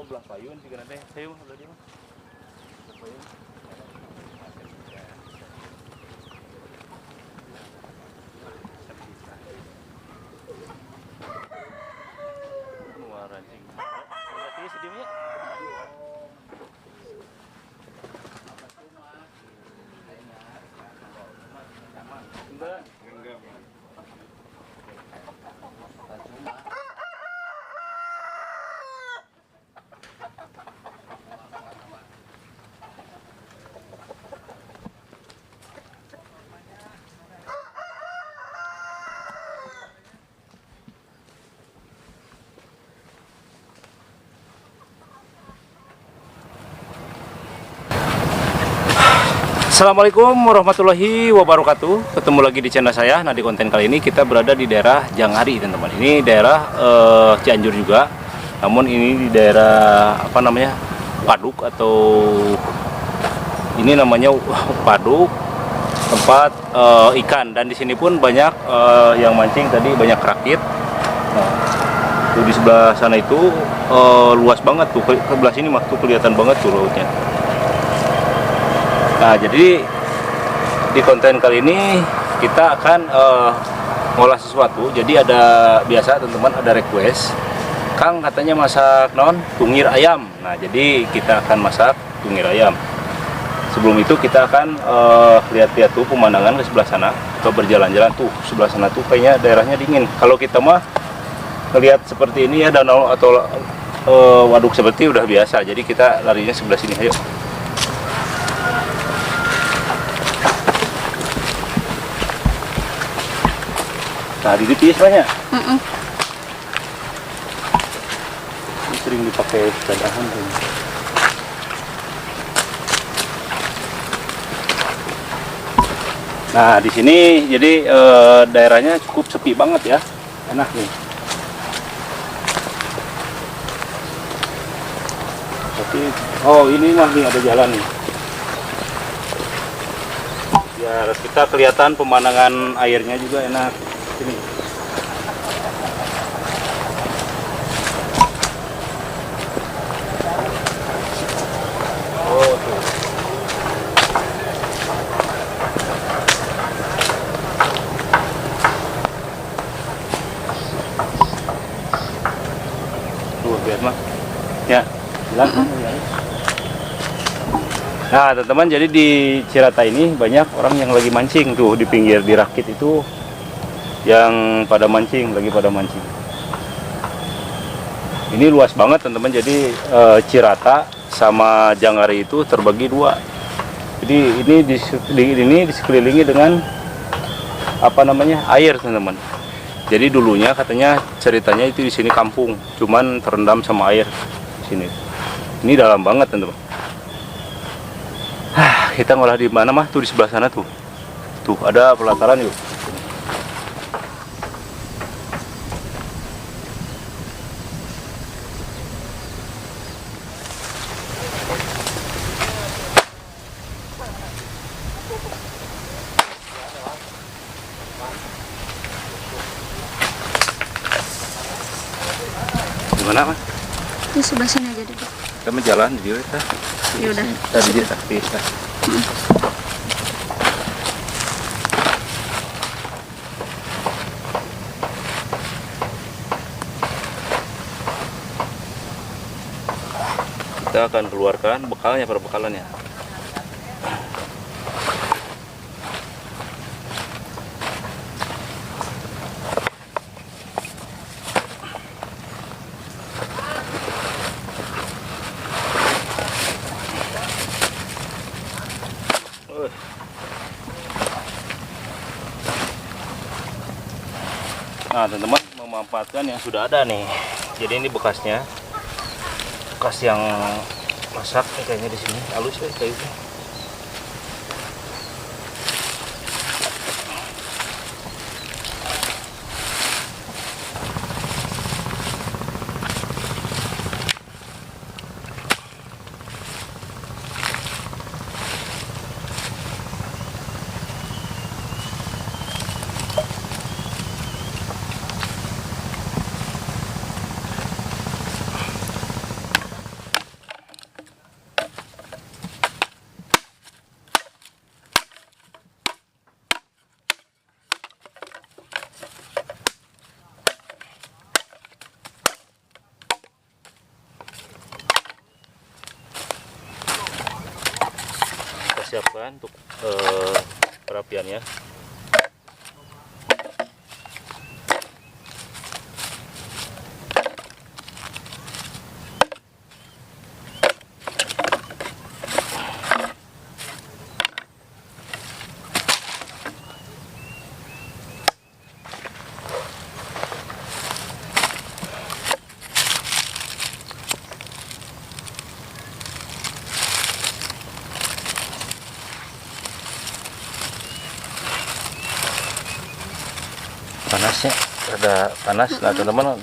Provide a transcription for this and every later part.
belah payun sih kan teh. Saya mah udah dia mah. Payun. Wah, rancing. Berarti sedihnya. Enggak. Enggak. Assalamualaikum warahmatullahi wabarakatuh. Ketemu lagi di channel saya. Nah, di konten kali ini kita berada di daerah Janghari, teman-teman. Ini daerah Cianjur juga. Namun ini di daerah apa namanya? Waduk atau ini namanya waduk tempat ikan. Dan di sini pun banyak yang mancing tadi, banyak rakit. Nah, tuh di sebelah sana itu luas banget tuh. Ke sebelah sini mah tuh kelihatan banget tuh lautnya. Nah, jadi di konten kali ini kita akan ngolah sesuatu. Jadi ada biasa teman-teman ada request, Kang katanya masak non tungir ayam. Nah, jadi kita akan masak tungir ayam. Sebelum itu kita akan lihat-lihat tuh pemandangan ke sebelah sana. Kita berjalan-jalan tuh sebelah sana tuh kayaknya daerahnya dingin. Kalau kita mah melihat seperti ini ya, danau atau waduk seperti udah biasa. Jadi kita larinya sebelah sini. Ayo. Nah, di piis banyak. Ini sering dipakai cadangan tuh. Nah, di sini jadi daerahnya cukup sepi banget ya. Enak nih. Tapi ini mah nih ada jalan nih. Biar kita kelihatan pemandangan airnya juga enak. Sini. Oh, tuh. Tuh, lihat mah. Ya, bilang. Nah, teman-teman, jadi di Cirata ini banyak orang yang lagi mancing tuh di pinggir di rakit itu. Yang pada mancing, lagi pada mancing. Ini luas banget teman-teman. Jadi Cirata sama Janghari itu terbagi dua. Jadi ini disekelilingi dengan apa namanya air teman-teman. Jadi dulunya katanya ceritanya itu di sini kampung, cuman terendam sama air sini. Ini dalam banget teman-teman. Kita ngolah di mana mah? Tuh di sebelah sana tuh. Tuh ada pelataran yuk. Gimana mah? Di sebelah sini aja dulu. Kita mau jalan di kita. Ya udah. Tadi dia taktis lah. Kita akan keluarkan bekalnya, perbekalannya. Nah, teman-teman memanfaatkan yang sudah ada nih. Jadi ini bekasnya, bekas yang masak nih kayaknya di sini halus ya kayak itu. siapkan untuk perapiannya. Panasnya ada panas. Nah teman-teman,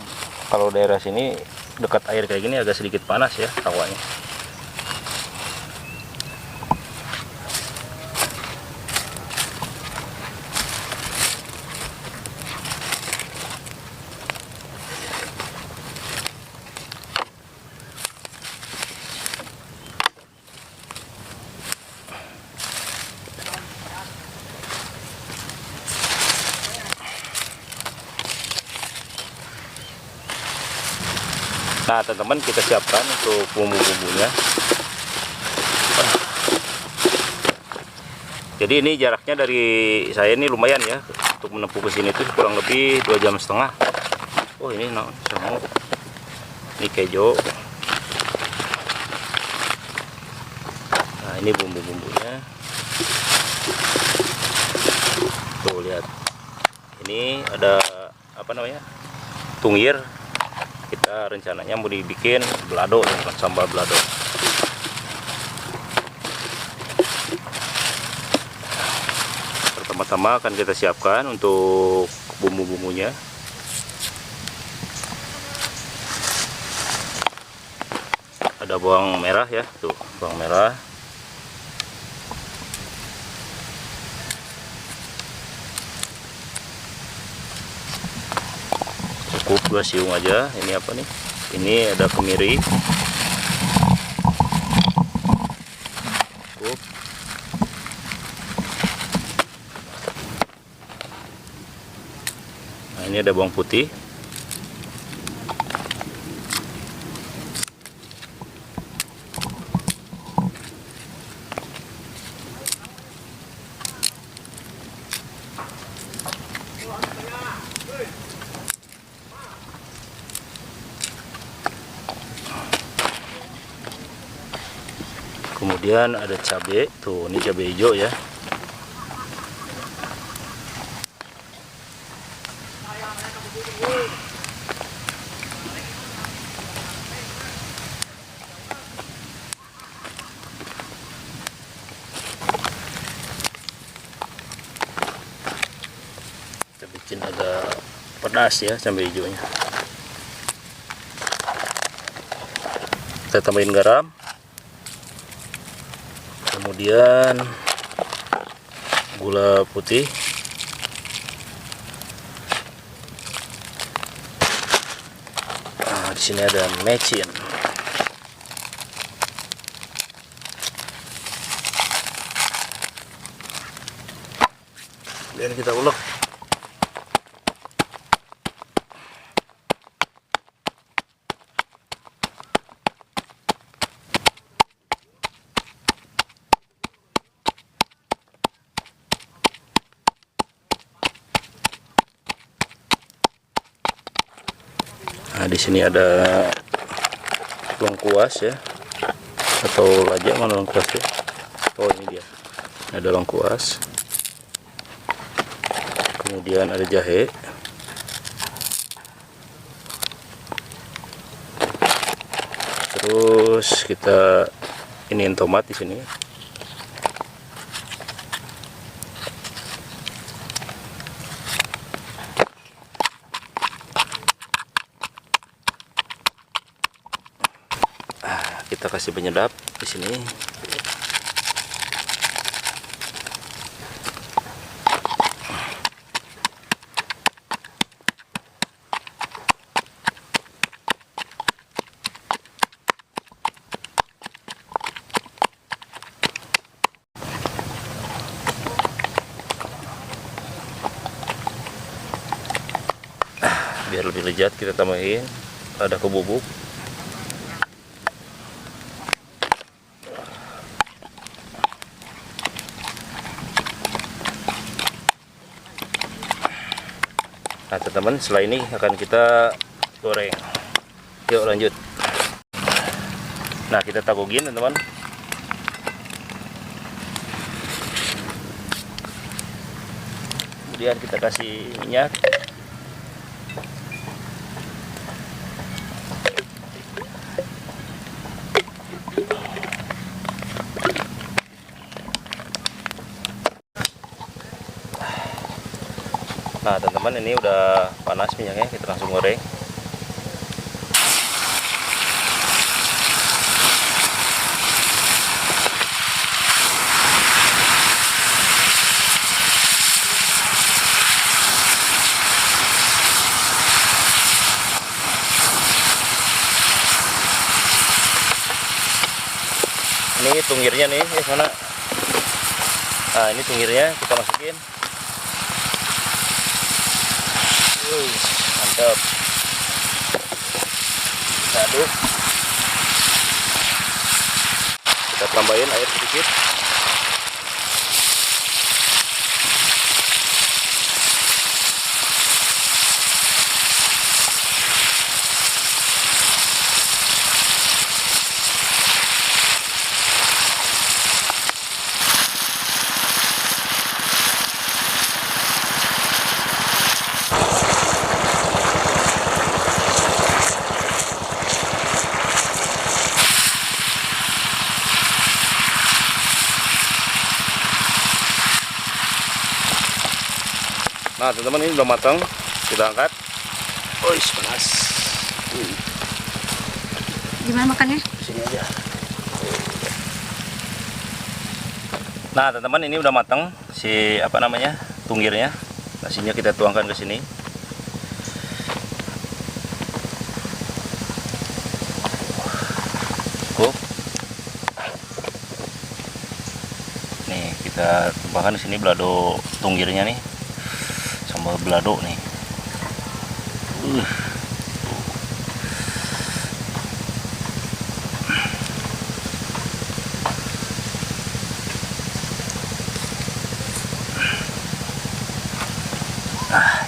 kalau daerah sini dekat air kayak gini agak sedikit panas ya hawanya. Nah teman-teman, kita siapkan untuk bumbu-bumbunya. Jadi ini jaraknya dari saya ini lumayan ya, untuk menempuh ke sini itu kurang lebih 2,5 jam. Oh ini semua, ini kejo. Nah ini bumbu-bumbunya. Tuh lihat, ini ada apa namanya, tungir. Kita rencananya mau dibikin belado, dengan sambal belado. Pertama-tama akan kita siapkan untuk bumbu-bumbunya. Ada bawang merah ya, tuh bawang merah. Cukup 2 siung aja. Ini apa nih? Ini ada kemiri. Cukup. Nah, ini ada bawang putih. Kemudian ada cabai, tuh ini cabai hijau ya. Kita bikin agak pedas ya cabai hijaunya. Kita tambahin garam. Kemudian gula putih, nah di sini ada mecin, dan kita ulek. Nah, di sini ada lengkuas ya, atau lajak, mana lengkuas ya? Oh ini dia, ada lengkuas. Kemudian ada jahe. Terus kita iniin tomat di sini. Kita kasih penyedap di sini. Biar lebih lezat kita tambahin lada bubuk. Nah teman-teman, setelah ini akan kita goreng. Yuk lanjut. Nah kita tagogin teman-teman. Kemudian kita kasih minyak. Nah teman-teman, ini udah panas minyaknya, kita langsung goreng. Ini tunggirnya nih, mana? Nah ini tunggirnya kita masukin. Mantap. Kita aduk. Kita tambahin air sedikit. Nah teman-teman, ini udah matang, kita angkat. Oh panas. Gimana makannya? Sini aja. Nah teman-teman, ini udah matang si apa namanya tunggirnya. Nasinya kita tuangkan ke sini. Nih kita tumpahkan di sini balado tunggirnya nih. Sambal balado nih.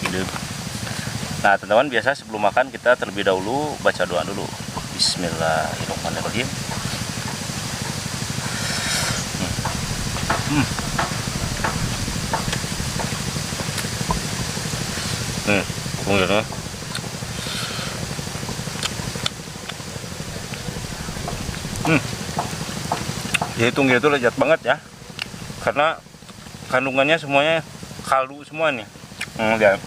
Hidup. Nah teman-teman, biasa sebelum makan kita terlebih dahulu baca doa dulu. Bismillahirrahmanirrahim. Tunggirnya. Jadi tunggir itu lezat banget ya, karena kandungannya semuanya kaldu semua nih. Ya.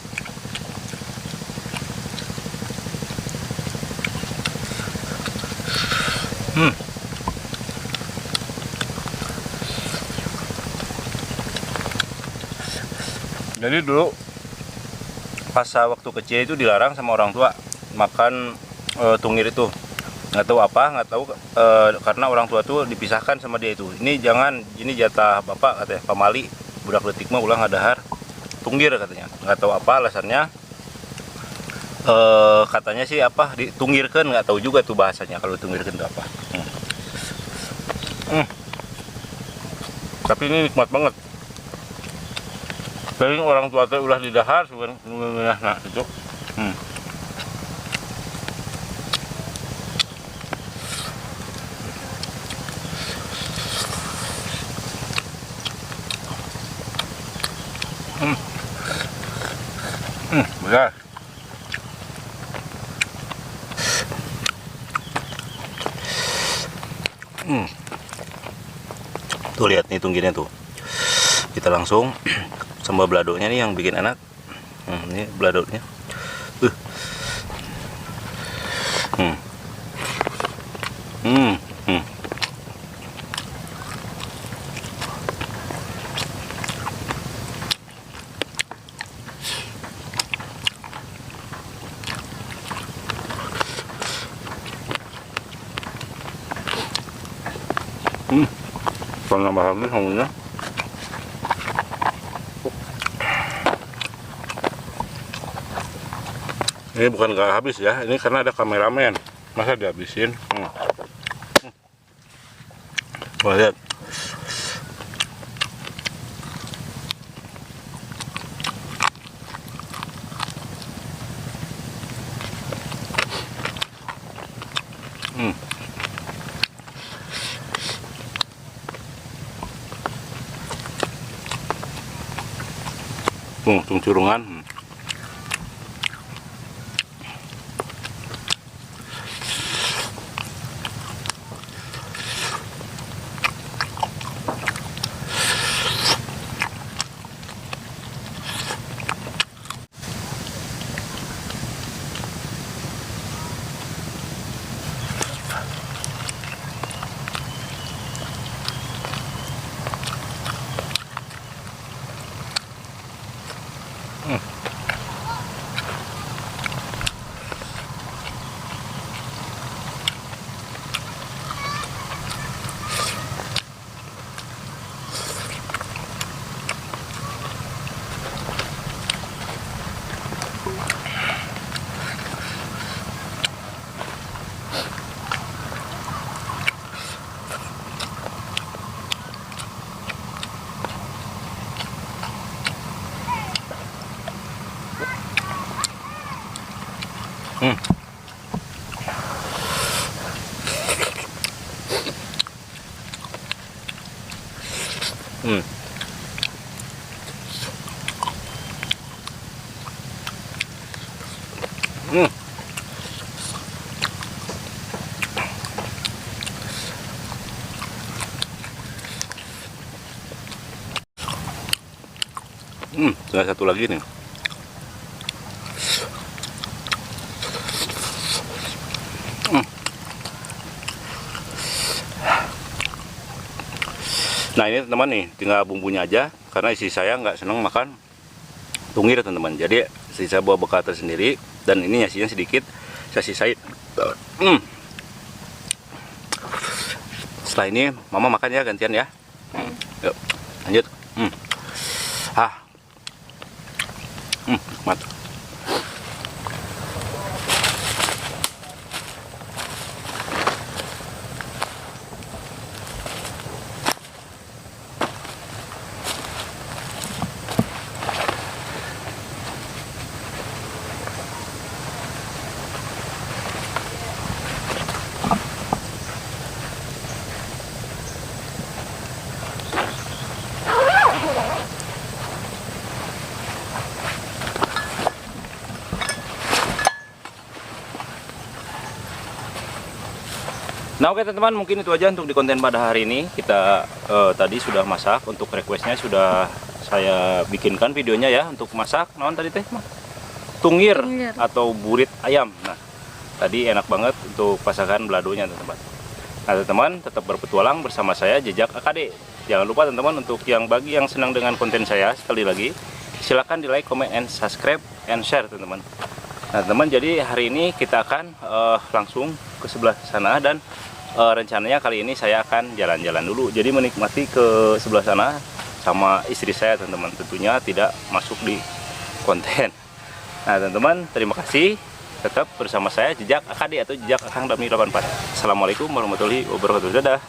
Jadi dulu pas waktu kecil itu dilarang sama orang tua makan tunggir itu, nggak tahu karena orang tua tuh dipisahkan sama dia itu. Ini jangan, ini jatah bapak katanya, pamali budak letik mah ulang adahar tunggir katanya, nggak tahu apa alasannya. Katanya sih apa ditunggirkan, nggak tahu juga tuh bahasanya kalau tunggirkan itu apa. Tapi ini nikmat banget. Paling orang tua teh ulah di dahar sebenarnya. Nah itu. Benar. Tuh lihat nih tunggirnya tuh. Kita langsung sambal beladonya nih yang bikin enak. Ini beladonya. Tambah lagi sambalnya. Ini bukan nggak habis ya, ini karena ada kameramen. Masa dihabisin? Lihat. Tung curungan. Hmm. Hmm. Tinggal satu lagi nih. Nah ini teman-teman nih, tinggal bumbunya aja. Karena istri saya nggak senang makan tungir teman-teman. Jadi istri saya bawa bekal tersendiri. Dan ini nasinya sedikit, saya sisain. Setelah ini mama makan ya, gantian ya. Yuk lanjut. Mantap. Nah oke teman-teman, mungkin itu aja untuk di konten pada hari ini. Kita tadi sudah masak, untuk requestnya sudah saya bikinkan videonya ya. Untuk masak, naon tadi teh? Tungir atau burit ayam. Nah tadi enak banget untuk pasangan beladonya teman-teman. Nah teman-teman tetap berpetualang bersama saya Jejak AKD. Jangan lupa teman-teman, untuk yang bagi yang senang dengan konten saya, sekali lagi silahkan di like, comment, and subscribe, and share teman-teman. Nah teman, jadi hari ini kita akan langsung ke sebelah sana. Dan rencananya kali ini saya akan jalan-jalan dulu, jadi menikmati ke sebelah sana sama istri saya teman-teman. Tentunya tidak masuk di konten. Nah teman-teman, terima kasih, tetap bersama saya Jejak AKD atau Jejak Akang Damni 84. Assalamualaikum warahmatullahi wabarakatuh. Dadah.